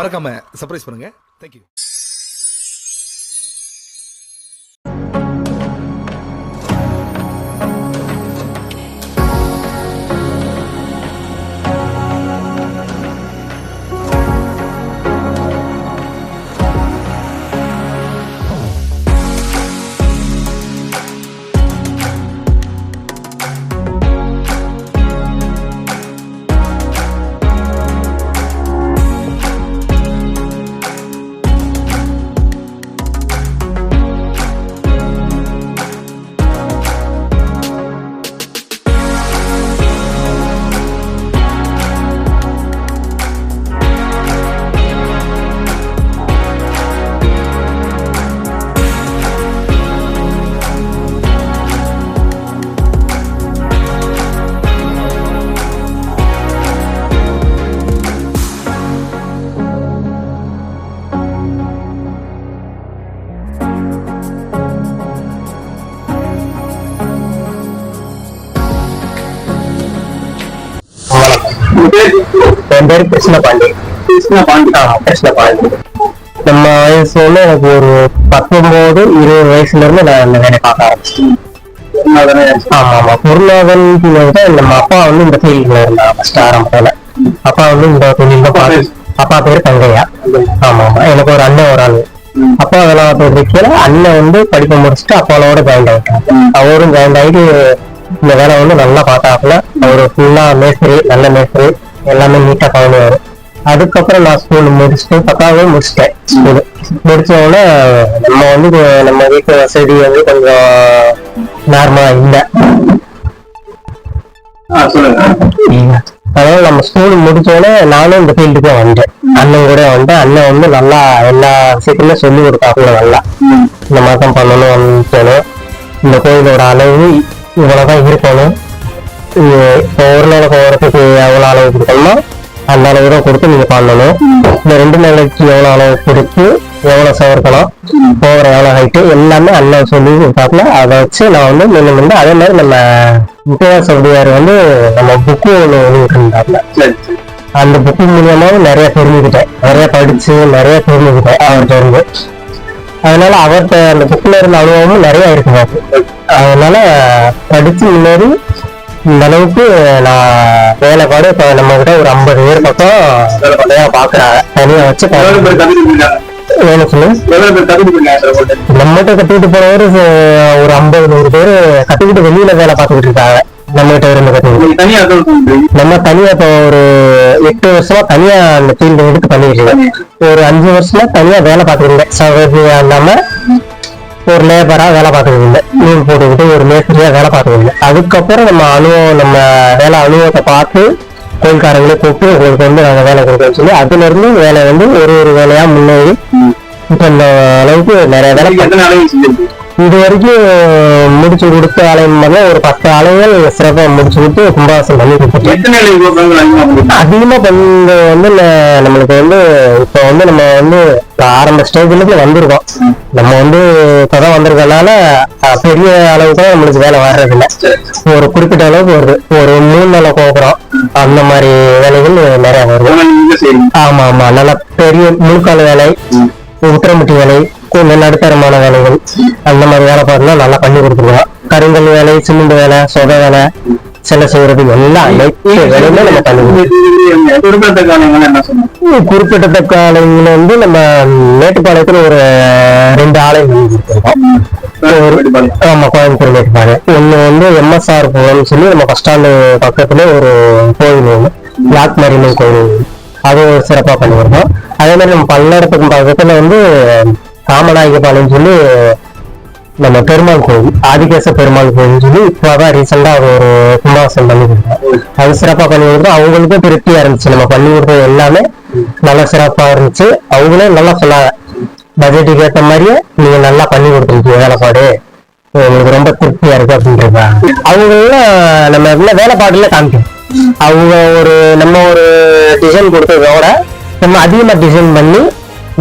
மறக்காம சர்ப்ரைஸ் பண்ணுங்க. தேங்க்யூ. என் பேரு கிருஷ்ணபாண்டி. நம்ம வயசு வந்து எனக்கு ஒரு 19-20 வயசுல இருந்து நான் இந்த வேலையை பார்க்க ஆரம்பிச்சேன். ஆமா குருநாதன் நம்ம அப்பா வந்து இந்த ஃபீல்ட்ல இருந்தாங்க ஃபர்ஸ்ட் ஆரம்பத்துல. அப்பா வந்து இந்த தொழில் தான். அப்பா பேரு தங்கையா. ஆமா எனக்கு ஒரு அண்ணன் ஒரு ஆளு. அப்பா வேலை பார்த்துட்டு அண்ணன் வந்து படிக்க முடிச்சுட்டு அப்பாவோட ஜாயின் ஆகிட்டாங்க. அவரும் ஜாயின் ஆகிட்டு இந்த வேலை வந்து நல்லா பார்த்தாப்புல. அவரு ஃபுல்லா மேஸ்திரி, நல்ல மேஸ்திரி, எல்லாமே நீட்டா பண்ணுவாரு. அதுக்கப்புறம் நான் ஸ்கூல் முடிச்சுட்டு 10வது முடிச்சிட்டேன். ஸ்கூல் முடிச்சோடனே நம்ம வந்து நம்ம வீட்டு வசதி வந்து கொஞ்சம் நார்மலா இல்லை. அதனால நம்ம ஸ்கூல் முடிச்சோடனே நானும் இந்த ஃபீல்டுக்கே வந்துட்டேன். அண்ணன் கூட வந்துட்டு அண்ணன் வந்து நல்லா எல்லா விஷயத்துமே சொல்லி கொடுத்தாப்புல. நல்லா இந்த மாதிரி பண்ணணும் வந்துட்டணும், இந்த கோயிலோட அளவு இவ்வளவுதான் இருக்கணும், ஒரு நாளைக்கு போறதுக்கு எவ்வளவு அளவு கொடுக்கணுமோ அந்த அளவு தான் கொடுத்து நீங்க பண்ணணும். இந்த 2 நாளைக்கு எவ்வளவு அளவு கொடுத்து எவ்வளவு சவர்க்கலாம், போகிற எவ்வளவு ஹைட்டு எல்லாமே அண்ணன் சொல்லி கொடுத்தாப்புல. அதை வச்சு நான் வந்து முன்ன அதே மாதிரி நம்ம முத்தையா சவுதியார் வந்து நம்ம புக்கு ஒண்ணு இருந்தாப்புல. அந்த புக்கு மூலியமாவும் நிறைய தெரிஞ்சுக்கிட்டேன், நிறைய படிச்சு நிறைய தெரிஞ்சுக்கிட்டேன் அவர்கிட்ட இருந்து. அதனால அவர்கிட்ட அந்த புக்ல இருந்த அனுபவமும் நிறைய இருக்குது. அதனால படிச்சு முன்னேறி இந்த அளவுக்கு நான் வேலைப்பாடு இப்ப நம்ம கிட்ட ஒரு 50 பேர் பக்கம் வேலை பாக்குறாங்க. தனியா வச்சு வேலை சொல்லு நம்மகிட்ட கத்துக்கிட்டு போனவரு ஒரு 50-100 பேர் கத்துக்கிட்டு வெளியில வேலை பார்த்துக்கிட்டு இருக்காங்க. நம்ம கிட்ட இருந்து கத்துக்கிட்டு நம்ம தனியா இப்போ ஒரு 8 வருஷமா தனியா அந்த ஃபீல்டு எடுத்து பண்ணிட்டு இருக்கேன். ஒரு 5 வருஷமா தனியா வேலை பார்த்துக்கிட்டேன். சகோதரியா இல்லாம ஒரு லேபரா வேலை பார்த்துக்கிட்டு இல்லை, நூல் போட்டுக்கிட்டு ஒரு மேஸ்திரியா வேலை பார்த்துக்கிட்டு இல்லை. அதுக்கப்புறம் நம்ம வேலை அனுபவத்தை பார்த்து கோயில்காரங்களே கூப்பிட்டு உங்களுக்கு வந்து நாங்கள் வேலை கொடுக்கணும்னு சொல்லி அதுல இருந்து வேலை வந்து ஒரு வேலையா முன்னேறி இப்ப இந்த அளவுக்கு நிறைய வேலை இது வரைக்கும் முடிச்சு கொடுத்த ஆலயம் ஒரு 10 ஆலயங்கள் சிறப்பாக முடிச்சு கொடுத்து கும்பாசம் பண்ணி கொடுத்துருக்கோம். அதிகமா பண்ண வந்து நம்மளுக்கு வந்து இப்ப வந்து நம்ம வந்து ஆரம்ப ஸ்டேஜ்ல வந்திருக்கோம். நம்ம வந்து இப்பதான் வந்திருக்கனால பெரிய அளவுக்கு தான் நம்மளுக்கு வேலை வர்றதில்லை. ஒரு குறிப்பிட்ட அளவுக்கு வருது. ஒரு 3 நாள போகிறோம் அந்த மாதிரி வேலைகள் நிறைய வருது. ஆமா நல்லா பெரிய முழுக்கால வேலை, உத்திரமுட்டி வேலை, கொஞ்சம் நடுத்தரமான வேலைகள் அந்த மாதிரி வேலை பார்த்தா நல்லா பண்ணி கொடுத்துருவோம். கருங்கல் வேலை, சிமெண்ட் வேலை, சொத வேலை, சிலை செய்யறது எல்லாம் அனைத்து வேலையுமே நம்ம பண்ணி குறிப்பிட்ட ஆலயங்கள வந்து நம்ம மேட்டுப்பாளையத்துல ஒரு 2 ஆலயம் கொடுத்துருக்கோம். ஆமா கோயம்புத்தூர் மேட்டுப்பாளையம். ஒண்ணு வந்து MSR புரம்னு சொல்லி நம்ம பஸ் ஸ்டாண்டு பக்கத்துல ஒரு கோயில் ஒண்ணு, பிளாக் மரியம்மன் கோயில், அது சிறப்பா பண்ணிருக்கோம். அதே மாதிரி நம்ம பல்லடத்துக்கு பக்கத்துல வந்து காமநாயகபாளையம் சொல்லி நம்ம பெருமாள் கோயில், ஆதிகேச பெருமாள் கோயில் சொல்லி இப்பதான் ரீசெண்டா ஒரு கும்பாசம் பண்ணி கொடுத்தோம். அது சிறப்பா பண்ணி கொடுத்தோம். அவங்களுக்கும் திருப்தியா இருந்துச்சு. நம்ம பண்ணி கொடுத்தது எல்லாமே நல்லா சிறப்பா இருந்துச்சு. அவங்களே நல்லா சொன்னாங்க, பட்ஜெட்டுக்கு ஏற்ற மாதிரியே நீங்க நல்லா பண்ணி கொடுத்துருக்கீங்க, வேலைப்பாடு உங்களுக்கு ரொம்ப திருப்தியா இருக்கு அப்படின்றதா. அவங்களும் நம்ம வேலைப்பாடுல காமிக்கணும். அவங்க நம்ம ஒரு டிசைன் கொடுத்ததோட நம்ம அதிகமா டிசைன் பண்ணி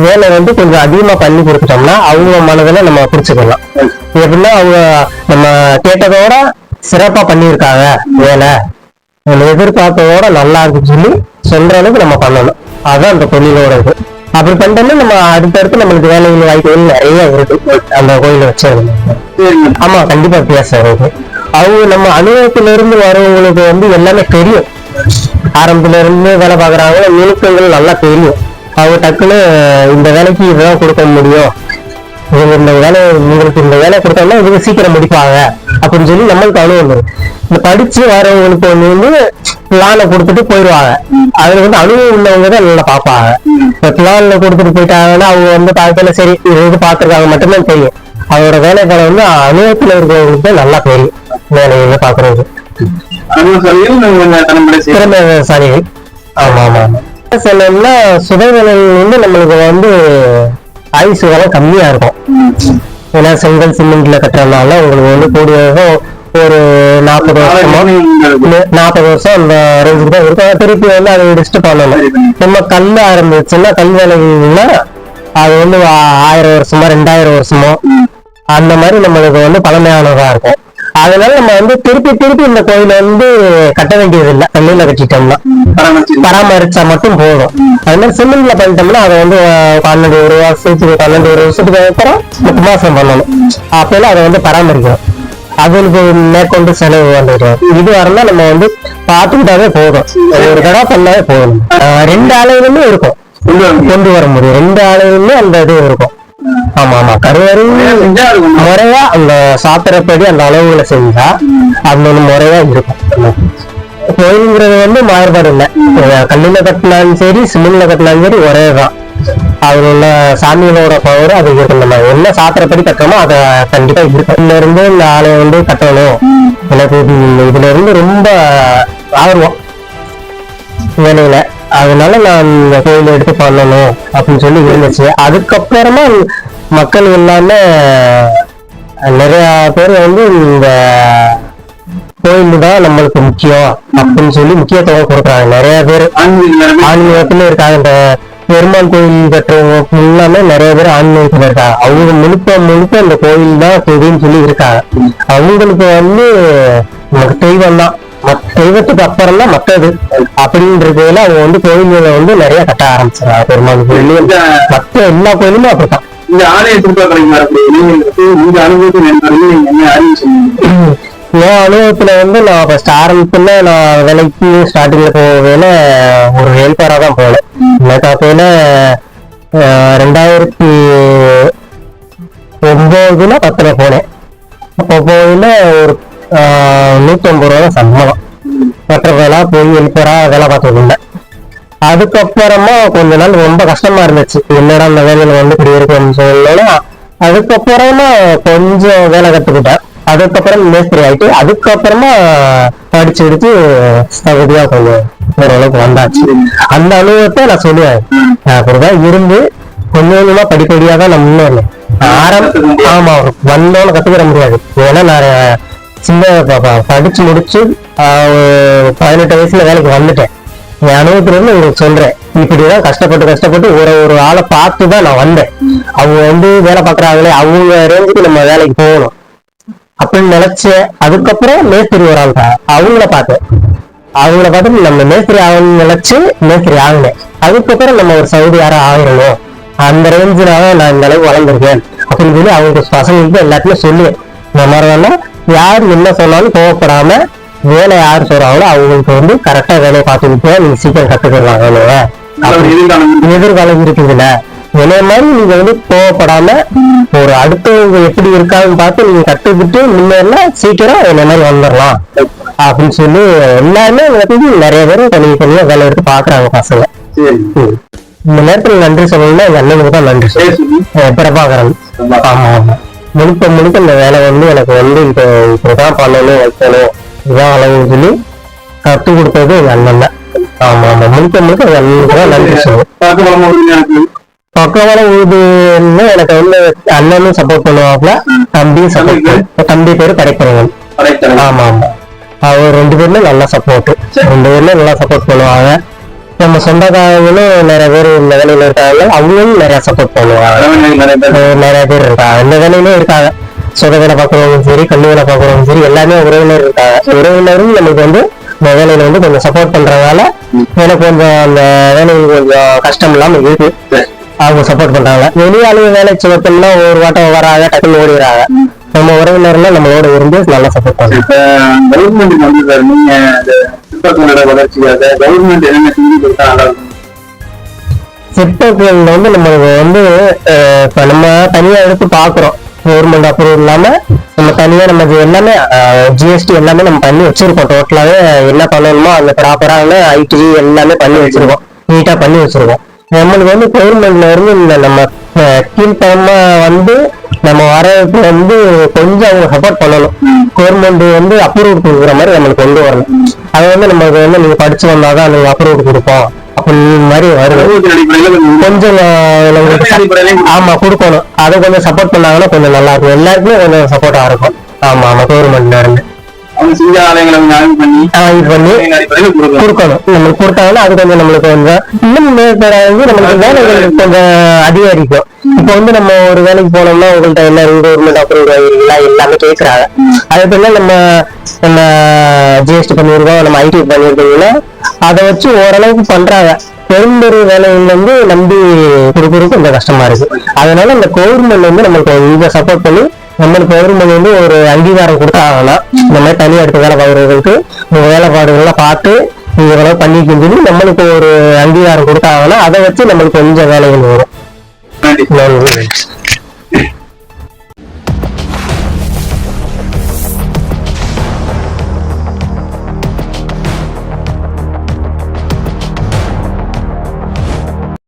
வேலை வந்து கொஞ்சம் அதிகமா பண்ணி கொடுத்துட்டோம்னா அவங்க மனதில் நம்ம பிடிச்சுக்கலாம். எப்படின்னா அவங்க நம்ம கேட்டதோட சிறப்பா பண்ணியிருக்காங்க, வேலை நம்ம எதிர்பார்த்ததோட நல்லா இருக்குன்னு சொல்லி சொல்ற அளவுக்கு நம்ம பண்ணணும். அதுதான் அந்த தொழிலோட இது. அப்படி பண்ணிட்டோம்னா நம்ம அடுத்தடுத்து நம்மளுக்கு வேலைகள் வாய்ப்புகள் நிறைய இருக்கு அந்த கோயிலை வச்சு. ஆமா, கண்டிப்பா வித்தியாசம் இருக்கு. அவங்க நம்ம அனுபவத்துல இருந்து வரவங்களுக்கு வந்து எல்லாமே தெரியும். ஆரம்பத்துல இருந்து வேலை பாக்குறாங்க, நுணுக்கங்கள் நல்லா தெரியும். அவங்க டக்குன்னு இந்த வேலைக்கு இதுதான் கொடுக்க முடியும், இவங்க இந்த வேலை, உங்களுக்கு இந்த வேலை கொடுத்தோம்னா இவங்க சீக்கிரம் முடிப்பாங்க அப்படின்னு சொல்லி நம்மளுக்கு அனுபவம் வரும். இந்த படிச்சு வரவங்களுக்கு வந்து பிளானை கொடுத்துட்டு போயிடுவாங்க. அதுல வந்து அனுபவம் உள்ளவங்க தான் நல்லா பார்ப்பாங்க. இப்ப பிளான்ல கொடுத்துட்டு போயிட்டாங்கன்னா அவங்க வந்து பார்க்கல, சரி இது பார்த்துருக்காங்க மட்டும்தான் தெரியும். அவரோட வேலைகளை வந்து அனுபவத்துல இருக்கிறவங்களுக்கு தான் நல்லா தெரியும் வேலைகளை பாக்குறது. திறமைசாலிகள். ஆமா ஆமா. சொல்லணும்னா சுதைவெளியில் வந்து நம்மளுக்கு வந்து ஆயுசு காலம் கம்மியா இருக்கும். ஏன்னா செங்கல் சிமெண்ட்ல கட்டுறதுனால உங்களுக்கு வந்து கூடியதும் ஒரு 40 வருஷம் அந்த ரேஞ்சுக்கு தான் இருக்கும். திருப்பி வந்து அதை டிஸ்டர்ப் பண்ணணும். நம்ம கல் ஆரம்பிச்சுன்னா கல் வேலைகள்னா அது வந்து 1000 வருஷமோ 2000 வருஷமோ அந்த மாதிரி நம்மளுக்கு வந்து பழமையானதா இருக்கும். அதனால நம்ம வந்து திருப்பி இந்த கோயில வந்து கட்ட வேண்டியது இல்லை. கல்லுல கட்டிட்டோம்னா பராமரிச்சா மட்டும் போதும். அது மாதிரி சிமெண்ட்ல பண்ணிட்டோம்னா அதை வந்து 12 வருஷத்துக்கு அப்புறம் 10 மாசம் பண்ணணும். அப்பெல்லாம் அதை வந்து பராமரிக்கணும். அதுக்கு மேற்கொண்டு செலவு வந்துட்டு இது வரலாம். நம்ம வந்து பார்த்துக்கிட்டாவே போதும், ஒரு தடவை பண்ணாவே போதும். 2 ஆலைகளுமே இருக்கும், கொண்டு வர முடியும். 2 ஆலைகளுமே அந்த இது இருக்கும். ஆமா ஆமா. கருவறை முறையா அந்த சாத்திரப்படி அந்த அளவுகளை செஞ்சா அது ஒண்ணு முறையா இருக்கும். கோயிலுங்கிறது வந்து மாறுபாடு இல்லை. கல்லுல கட்டினாலும் சரி சிமெண்ட்ல கட்டினாலும் சரி ஒரே தான். அதுல உள்ள சாமிகளோட பவர் அது இருக்கும். நம்ம என்ன சாத்திரப்படி கட்டுறோமோ அதை கண்டிப்பா இருக்கும். இதுல இருந்து இந்த ஆலயம் வந்து கட்டணும், எனக்கு இதுல இருந்து ரொம்ப ஆர்வம் வேலையில. அதனால நான் இந்த கோயிலை எடுத்து பண்ணணும் அப்படின்னு சொல்லி இருந்துச்சு. அதுக்கப்புறமா மக்கள் எல்லாமே நிறைய பேர் வந்து இந்த கோயில் தான் நம்மளுக்கு முக்கியம் அப்படின்னு சொல்லி முக்கியத்துவம் கொடுக்குறாங்க. நிறைய பேர் ஆன்மீகத்துல இருக்காங்க. இந்த பெருமாள் கோயில் கட்டுறவங்க எல்லாமே நிறைய பேர் ஆன்மீகத்துல இருக்காங்க. அவங்க முழுக்க இந்த கோயில் தான் தெரியுன்னு சொல்லி இருக்காங்க. அவங்களுக்கு வந்து நமக்கு தெய்வம் தான், தெய்வத்துக்கு அப்புறம் தான் மற்றது அப்படின்றதுல அவங்க வந்து கோயில்களை வந்து நிறைய கட்ட ஆரம்பிச்சிருக்காங்க. பெருமாள் கோயிலையும் மற்ற எல்லா கோயிலுமே அப்படித்தான். இந்த ஆலயத்துக்கு என் அனுபவத்துல வந்து நான் ஃபர்ஸ்ட் ஆரம்பத்துல நான் வேலைக்கு ஸ்டார்டிங்ல போவேல ஒரு ஹெல்ப்பரா தான் போனேன். மேக்காப்பையில 2009-10 போனேன். அப்போ போயில ஒரு 150 ரூபா தான் சம்பளம். மற்ற வேலை போய் ஹெல்ப்பரா வேலை பார்த்துட்டு இருந்தேன். அதுக்கப்புறமா கொஞ்ச நாள் ரொம்ப கஷ்டமா இருந்துச்சு. என்னடா அந்த வேலையில வந்து இப்படி இருக்குன்னு சொல்லணும்னா அதுக்கப்புறமா கொஞ்சம் வேலை கத்துக்கிட்டேன். அதுக்கப்புறம் மேஸ்திரி ஆயிட்டு அதுக்கப்புறமா படிச்சு எடுத்து தகுதியா கொஞ்சம் ஓரளவுக்கு வந்தாச்சு. அந்த அனுபவத்தை நான் சொல்லுவேன். அப்படிதான் இருந்து கொஞ்சம் கொஞ்சமா படிப்படியா தான் நான் முன்னேறேன். ஆமா, வந்தோன்னு கத்துக்கிற முடியாது. ஏன்னா நான் சின்ன படிச்சு முடிச்சு 18 வயசுல வேலைக்கு வந்துட்டேன். என் அனுபவத்துல இருந்து உங்களுக்கு சொல்றேன். இப்படிதான் கஷ்டப்பட்டு ஒரு ஆளை பார்த்துதான் நான் வந்தேன். அவங்க வந்து வேலை பார்க்கறாங்களே அவங்க ரேஞ்சுக்கு நம்ம வேலைக்கு போகணும் அப்படின்னு நினைச்சேன். அதுக்கப்புறம் மேஸ்திரி ஒரு ஆள் தான், அவங்கள பார்த்து நம்ம மேஸ்திரி ஆகணும்னு நினைச்சு மேஸ்திரி ஆகினேன். அதுக்கப்புறம் நம்ம ஒரு சவுதி யாரும் ஆகிடணும், அந்த ரேஞ்சினால நான் இந்த அளவுக்கு வளர்ந்துருக்கேன் அப்படின்னு சொல்லி அவங்களுக்கு பசங்களுக்கு எல்லாத்தையுமே சொல்லுவேன். இந்த மாதிரி வேணா யார் என்ன சொன்னாலும் கோவப்படாம வேலை யார் சொல்றாங்களோ அவங்களுக்கு வந்து கரெக்டா வேலையை பார்த்துக்கிட்டு நீங்க சீக்கிரம் கத்துக்கலாம் வேலையை. எதிர்காலம் இருக்குதுல்ல, என்னைய மாதிரி நீங்க வந்து கோவப்படாம ஒரு அடுத்தவங்க எப்படி இருக்காங்கன்னு பார்த்து நீங்க கத்துக்கிட்டு முன்னேறினா சீக்கிரம் என்ன மாதிரி வந்துடலாம் அப்படின்னு சொல்லி எல்லாருமே நிறைய பேர் தனியா வேலை எடுத்து பாக்குறாங்க பசங்க. இந்த நேரத்துல நன்றி சொல்லணும்னா எங்க அண்ணனுக்கு தான் நன்றி சொல்லணும், பிரபாகரன். ஆமா ஆமா, முழுக்க இந்த வேலை வந்து எனக்கு வந்து இப்படிதான் பண்ணணும் வைக்கணும் இதான் அளவுன்னு சொல்லி கத்து கொடுத்தது எங்க அண்ணன் தான். ஆமா ஆமா, முழுக்க எங்க அண்ணனுக்கு தான் நன்றி சொல்லணும். பக்கவான ஊதுன்னு எனக்கு வந்து அண்ணனும் சப்போர்ட் பண்ணுவாப்ல, தம்பியும் சப்போர்ட். தம்பி பேரு கடைக்கிறவன். ஆமா ஆமா, அவர் 2 பேருமே நல்லா சப்போர்ட். 2 பேருமே நல்லா சப்போர்ட் பண்ணுவாங்க. நம்ம சொந்தக்காரங்களும் நிறைய பேர் இந்த வேலையில இருக்காங்க, அவங்களும் நிறைய சப்போர்ட் பண்ணுவாங்க. நிறைய பேர் இருக்காங்க, இந்த வேலையிலும் இருக்காங்க. சொந்த வேலை பார்க்கறவங்களும் சரி, கல்வி வேலை பார்க்கறவங்களும் சரி, எல்லாமே உறவினர் இருக்காங்க. உறவினரும் நமக்கு வந்து இந்த வேலையில வந்து கொஞ்சம் சப்போர்ட் பண்றதுனால எனக்கு கொஞ்சம் அந்த வேலையில் கொஞ்சம் கஷ்டம் இல்லாம இருக்கு. அவங்க சப்போர்ட் பண்றாங்க. வெளியாளு வேலைக்கு பார்த்தோம்னா ஒரு வாட்டம் வராங்க, டக்குன்னு ஓடிடுறாங்க. நம்ம உறவினர்லாம் நம்மளோட இருந்து நல்லா சப்போர்ட் பண்ணுறோம். இப்ப கவர்மெண்ட் வந்து சார் நீங்க சிற்பங்களோட வளர்ச்சிக்காக கவர்மெண்ட் என்னென்ன செஞ்சு கொடுத்தா நல்லா இருக்கும்? சிற்பங்கள் வந்து நம்மளுக்கு வந்து இப்ப நம்ம தனியா எடுத்து பாக்குறோம். கவர்மெண்ட் அப்ரூவல் இல்லாம நம்ம தனியா நம்ம இது எல்லாமே ஜிஎஸ்டி எல்லாமே நம்ம பண்ணி வச்சிருக்கோம். டோட்டலாவே என்ன பண்ணணுமோ அந்த ப்ராப்பரான ஐடி எல்லாமே பண்ணி வச்சிருக்கோம், நீட்டா பண்ணி வச்சிருக்கோம். நம்மளுக்கு வந்து கவர்மெண்ட்ல இருந்து இந்த நம்ம கீழ்த்தரமா வந்து நம்ம வரதுக்கு வந்து கொஞ்சம் அவங்க சப்போர்ட் பண்ணணும். கவர்மெண்ட் வந்து அப்ரூவல் கொடுக்குற மாதிரி நம்மளுக்கு கொண்டு வரணும். அதை வந்து நம்மளுக்கு வந்து நீங்க படிச்சு வந்தாதான் நீங்க அப்ரூவல் கொடுப்போம் அப்படின்னு மாதிரி வருது. கொஞ்சம் ஆமா கொடுக்கணும். அதை கொஞ்சம் சப்போர்ட் பண்ணாங்கன்னா கொஞ்சம் நல்லா இருக்கும். எல்லாருக்குமே கொஞ்சம் சப்போர்ட்டா இருக்கும். ஆமா ஆமா கவர்மெண்ட்ல இருந்து கொடுக்கணும். நம்மளுக்கு கொடுத்தாங்கன்னா அது கொஞ்சம் நம்மளுக்கு கொஞ்சம் இன்னும் மேற்படாது நம்மளுக்கு வேலைகள் கொஞ்சம் அதிகரிக்கும். இப்ப வந்து நம்ம ஒரு வேலைக்கு போனோம்னா உங்கள்ட்ட என்ன கவர்மெண்ட் அப்ரூவல் எல்லாமே கேட்கறாங்க. அதே போல நம்ம நம்ம ஜிஎஸ்டி பண்ணிருக்கோம், நம்ம ஐடி பண்ணிருக்கோம்னா அதை வச்சு ஓரளவுக்கு பண்றாங்க. பெரும்பெரு வேலைகள் வந்து நம்பி கொடுக்கறதுக்கு கொஞ்சம் கஷ்டமா இருக்கு. அதனால இந்த கவர்மெண்ட் வந்து நம்மளுக்கு கொஞ்சம் சப்போர்ட் பண்ணி நம்மளுக்கு கவர்மெண்ட் வந்து ஒரு அங்கீகாரம் கொடுத்தாங்கன்னா இந்த மாதிரி தனியாக எடுத்து வேலை பார்க்குறவங்களுக்கு உங்க வேலைப்பாடுகள்லாம் பார்த்து நீங்க எவ்வளவு பண்ணிக்கன்னு சொல்லி நம்மளுக்கு ஒரு அங்கீகாரம் கொடுத்தாங்கன்னா அதை வச்சு நம்மளுக்கு கொஞ்சம் வேலைகள் வரும்.